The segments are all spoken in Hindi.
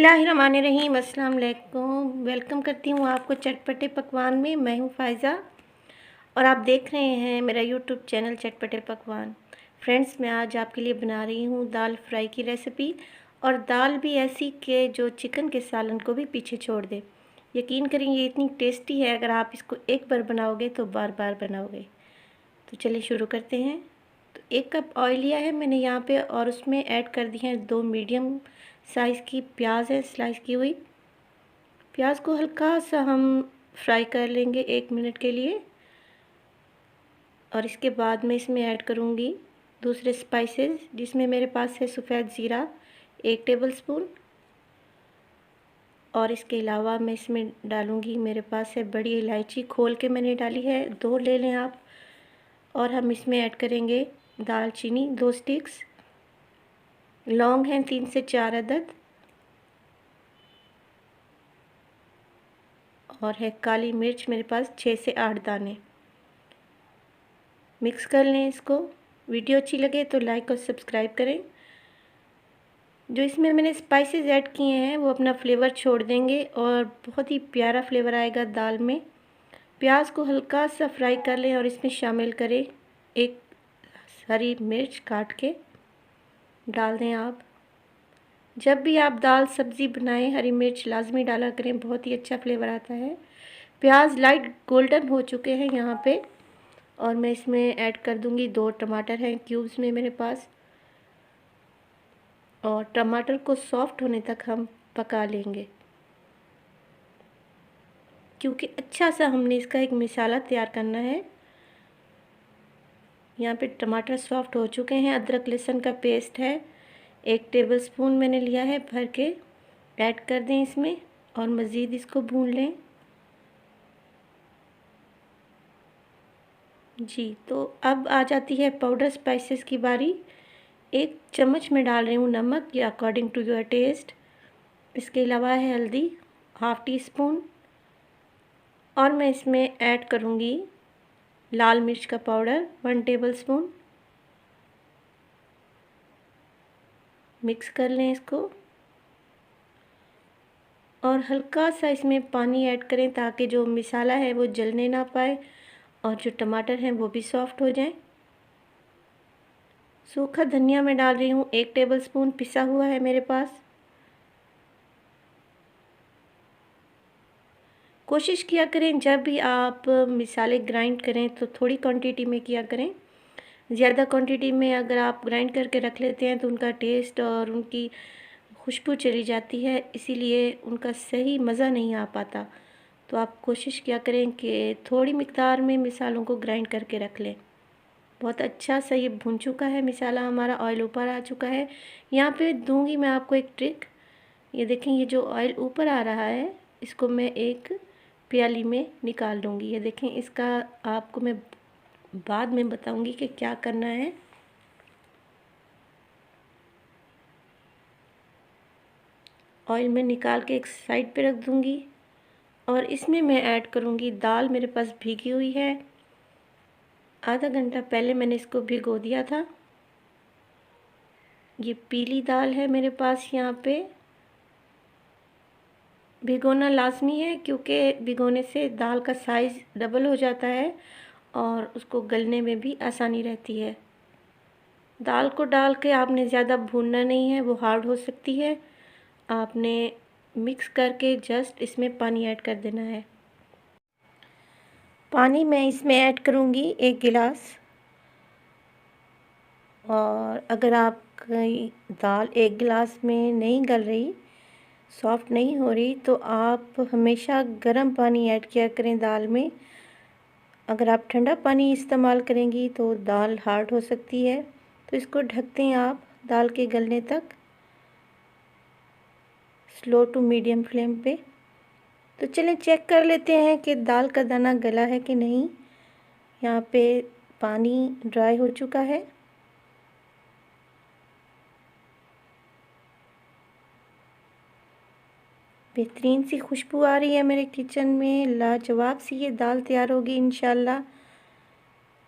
बिस्मिल्लाहिर्रहमानिर्रहीम। अस्सलाम वालेकुम। वेलकम करती हूँ आपको चटपटे पकवान में। मैं हूँ फ़ायज़ा और आप देख रहे हैं मेरा यूट्यूब चैनल चटपटे पकवान। फ्रेंड्स, मैं आज आपके लिए बना रही हूँ दाल फ्राई की रेसिपी, और दाल भी ऐसी कि जो चिकन के सालन को भी पीछे छोड़ दे। यकीन करें, ये इतनी टेस्टी है, अगर आप इसको एक बार बनाओगे तो बार बार बनाओगे। तो चलिए शुरू करते हैं। तो 1 कप ऑयल लिया है मैंने यहाँ पे, और उसमें ऐड कर दी हैं 2 मीडियम साइज़ की प्याज है, स्लाइस की हुई। प्याज को हल्का सा हम फ्राई कर लेंगे 1 मिनट के लिए, और इसके बाद मैं इसमें ऐड करूँगी दूसरे स्पाइसेस, जिसमें मेरे पास है सफ़ेद ज़ीरा 1 टेबलस्पून, और इसके अलावा मैं इसमें डालूँगी, मेरे पास है बड़ी इलायची खोल के मैंने डाली है, 2 ले लें आप। और हम इसमें ऐड करेंगे दालचीनी 2 स्टिक्स, लौंग हैं 3 से 4 अदद, और है काली मिर्च मेरे पास 6 से 8 दाने। मिक्स कर लें इसको। वीडियो अच्छी लगे तो लाइक और सब्सक्राइब करें। जो इसमें मैंने स्पाइसेस ऐड किए हैं वो अपना फ्लेवर छोड़ देंगे और बहुत ही प्यारा फ्लेवर आएगा दाल में। प्याज को हल्का सा फ्राई कर लें और इसमें शामिल करें 1 हरी मिर्च काट के डाल दें आप। जब भी आप दाल सब्ज़ी बनाएं, हरी मिर्च लाजमी डाला करें, बहुत ही अच्छा फ्लेवर आता है। प्याज लाइट गोल्डन हो चुके हैं यहाँ पे, और मैं इसमें ऐड कर दूँगी 2 टमाटर हैं क्यूब्स में मेरे पास, और टमाटर को सॉफ्ट होने तक हम पका लेंगे, क्योंकि अच्छा सा हमने इसका एक मसाला तैयार करना है। यहाँ पे टमाटर सॉफ्ट हो चुके हैं। अदरक लहसुन का पेस्ट है 1 टेबलस्पून मैंने लिया है भर के, ऐड कर दें इसमें और मज़ीद इसको भून लें। जी, तो अब आ जाती है पाउडर स्पाइसेस की बारी। 1 चम्मच में डाल रही हूँ नमक, या अकॉर्डिंग टू योर टेस्ट। इसके अलावा है हल्दी ½ टी स्पून, और मैं इसमें ऐड करूँगी लाल मिर्च का पाउडर 1 टेबलस्पून। मिक्स कर लें इसको, और हल्का सा इसमें पानी ऐड करें ताकि जो मसाला है वो जलने ना पाए, और जो टमाटर हैं वो भी सॉफ्ट हो जाएं। सूखा धनिया मैं डाल रही हूँ 1 टेबलस्पून, पिसा हुआ है मेरे पास। कोशिश किया करें जब भी आप मसाले ग्राइंड करें तो थोड़ी क्वांटिटी में किया करें। ज़्यादा क्वांटिटी में अगर आप ग्राइंड करके रख लेते हैं तो उनका टेस्ट और उनकी खुशबू चली जाती है, इसीलिए उनका सही मज़ा नहीं आ पाता। तो आप कोशिश किया करें कि थोड़ी मिक़दार में मसालों को ग्राइंड करके रख लें। बहुत अच्छा सा ये भुन चुका है मसाला हमारा, ऑयल ऊपर आ चुका है। यहाँ पे दूंगी मैं आपको एक ट्रिक। ये देखें, ये जो ऑयल ऊपर आ रहा है इसको मैं एक प्याली में निकाल लूँगी। ये देखें, इसका आपको मैं बाद में बताऊँगी कि क्या करना है। ऑयल में निकाल के एक साइड पे रख दूँगी, और इसमें मैं ऐड करूँगी दाल। मेरे पास भीगी हुई है, आधा घंटा पहले मैंने इसको भिगो दिया था। ये पीली दाल है मेरे पास। यहाँ पे भिगोना लाजमी है, क्योंकि भिगोने से दाल का साइज़ डबल हो जाता है और उसको गलने में भी आसानी रहती है। दाल को डाल के आपने ज़्यादा भूनना नहीं है, वो हार्ड हो सकती है। आपने मिक्स करके जस्ट इसमें पानी ऐड कर देना है। पानी मैं इसमें ऐड करूँगी 1 गिलास, और अगर आपकी दाल 1 गिलास में नहीं गल रही, सॉफ्ट नहीं हो रही, तो आप हमेशा गर्म पानी ऐड किया करें दाल में। अगर आप ठंडा पानी इस्तेमाल करेंगी तो दाल हार्ड हो सकती है। तो इसको ढक दें आप दाल के गलने तक, स्लो टू मीडियम फ्लेम पे। तो चलें चेक कर लेते हैं कि दाल का दाना गला है कि नहीं। यहाँ पे पानी ड्राई हो चुका है। बेहतरीन सी खुशबू आ रही है मेरे किचन में। लाजवाब सी ये दाल तैयार होगी इंशाल्लाह।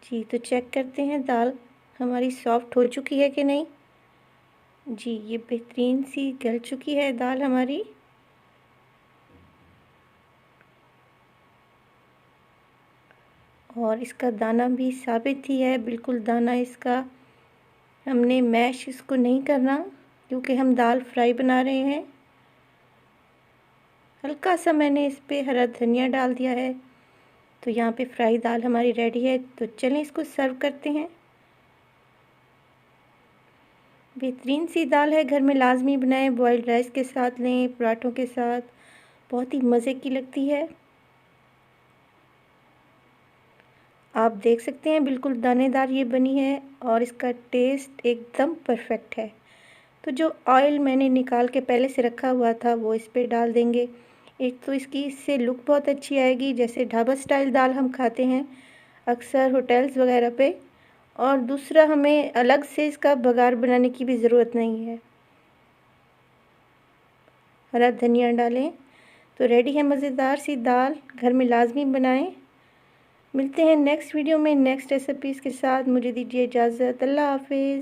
जी, तो चेक करते हैं दाल हमारी सॉफ्ट हो चुकी है कि नहीं। जी, ये बेहतरीन सी गल चुकी है दाल हमारी। और इसका दाना भी साबित ही है, बिल्कुल दाना इसका हमने मैश इसको नहीं करना, क्योंकि हम दाल फ्राई बना रहे हैं। हल्का सा मैंने इस पे हरा धनिया डाल दिया है। तो यहाँ पे फ्राई दाल हमारी रेडी है। तो चलें इसको सर्व करते हैं। बेहतरीन सी दाल है, घर में लाजमी बनाएं, बॉइल्ड राइस के साथ लें, पराठों के साथ, बहुत ही मज़े की लगती है। आप देख सकते हैं बिल्कुल दानेदार ये बनी है और इसका टेस्ट एकदम परफेक्ट है। तो जो ऑयल मैंने निकाल के पहले से रखा हुआ था वो इस पे डाल देंगे। एक तो इसकी इससे लुक बहुत अच्छी आएगी, जैसे ढाबा स्टाइल दाल हम खाते हैं अक्सर होटल्स वगैरह पे। और दूसरा, हमें अलग से इसका बघार बनाने की भी ज़रूरत नहीं है। हरा धनिया डालें तो रेडी है मज़ेदार सी दाल, घर में लाजमी बनाएं। मिलते हैं नेक्स्ट वीडियो में नेक्स्ट रेसिपीज़ के साथ। मुझे दीजिए इजाज़त। अल्लाह हाफ़िज़।